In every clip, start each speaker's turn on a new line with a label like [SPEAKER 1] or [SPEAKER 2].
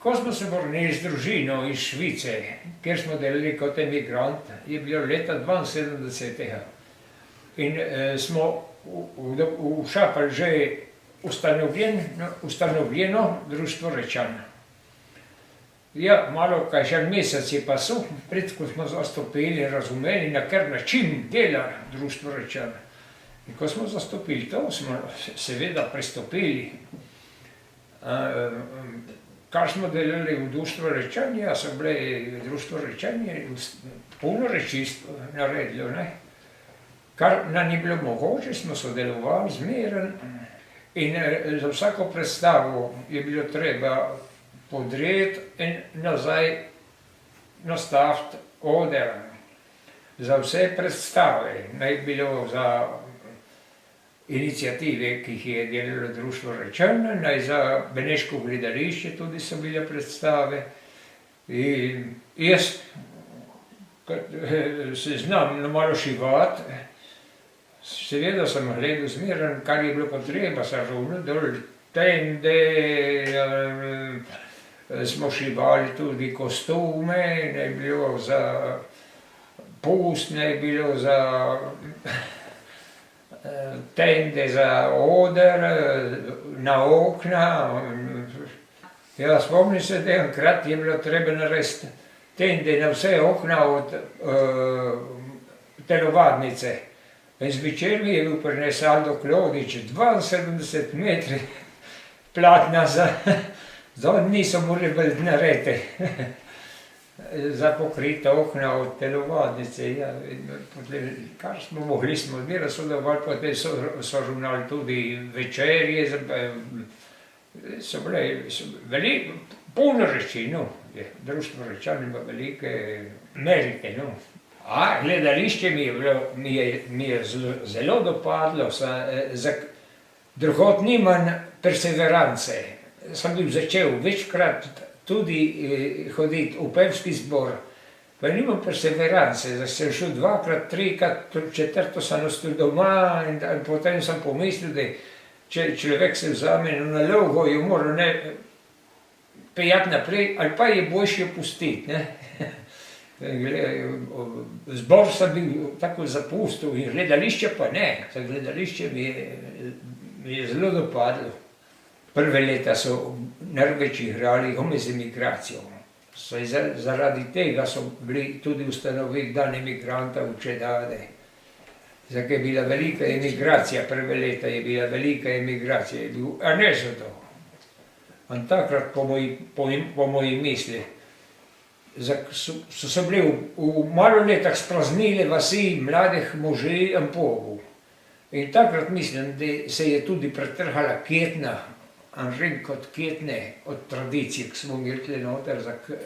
[SPEAKER 1] Ko smo se vrnili z družino iz Švice, kjer smo delali kot emigrant, je bilo leta 72. In smo v Šapel že ustanovljeno društvo Rečan. Ja, malo kaj še mesec je pasal, pred ko smo zastopili, razumeli, na kar način dela društvo Rečan. In ko smo zastopili to, smo seveda pristopili. Kar smo delali v društvu Rečanja, so bile društvo Rečanje, puno reči naredilo, ne. Kar nam ni bilo mogoče, smo sodelovali zmeren in za vsako predstavo je bilo treba podreti in nazaj nastaviti oder. Za vse predstave, naj bilo za iniciative, ki jih je delalo društvo Rečan, naj za Beneško gledališče tudi so bile predstave. In jaz se znam malo šivati, seveda sem gledal zmeren, kar je bilo potreba, sa ravno dol tende, smo šivali tudi kostume, naj bilo za pust, naj bilo za tende za oder, na okna. Ja, spomnim se, da enkrat je bilo treba narediti tende na vse okna od telovadnice. In zvečer mi je bil prines Aldo Klodič 72 metri platna za dni so morali narediti. Za pokriti okna od telovadnice, ja, kar smo mogli, smo zmeraj sodelovali, potem so ravnali tudi večerje, so bile puno reči, no, društvo Rečan ima velike merite, no. Gledališče mi je zelo dopadlo, drugod nimam perseverance, sem bil začel večkrat tudi hoditi v pevski zbor, pa nimam perseverance, da sem šel dvakrat, trikrat, četrto sem ostal doma in potem sem pomislil, da če človek se vzame na nalogo, jo mora ne pejati naprej, ali pa je boljše pustiti, ne. Zbor sem bil tako zapustil in gledališče pa ne, za gledališče mi je zelo dopadlo. Prve leta so največ igrali z emigracijo. Zaradi tega so bili tudi ustanovili dan emigranta v Čedade. Zdaj je bila velika emigracija, prve leta je bila velika emigracija, je bil Anežotov. In takrat, po moji misli, so se bili v malo letah spraznile vasi mladih možij in povov. In takrat mislim, da se je tudi pretrhala Ketna, Anžin kot Ketne, od tradicije, ki smo imeli tukaj noter,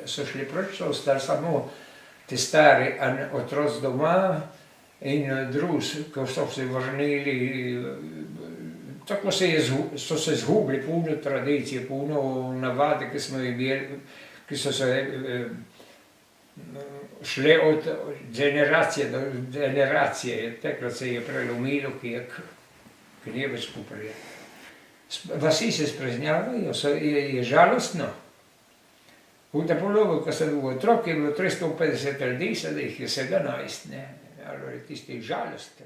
[SPEAKER 1] so šli proč, so ostali samo te stari otroci doma in drugi, ko so se vrnili, tako so se zgubili puno tradicije, puno navade, ki smo imeli, ki so se šle od generacije do generacije, takrat se je prelomilo, ki ni več skupaj. Vasi se spreznjavajo, je žalostno. V Topolovu, ko sem bil otrok, je bilo 350 ljudi, sedaj jih je 17, ne, ali tistih žalost.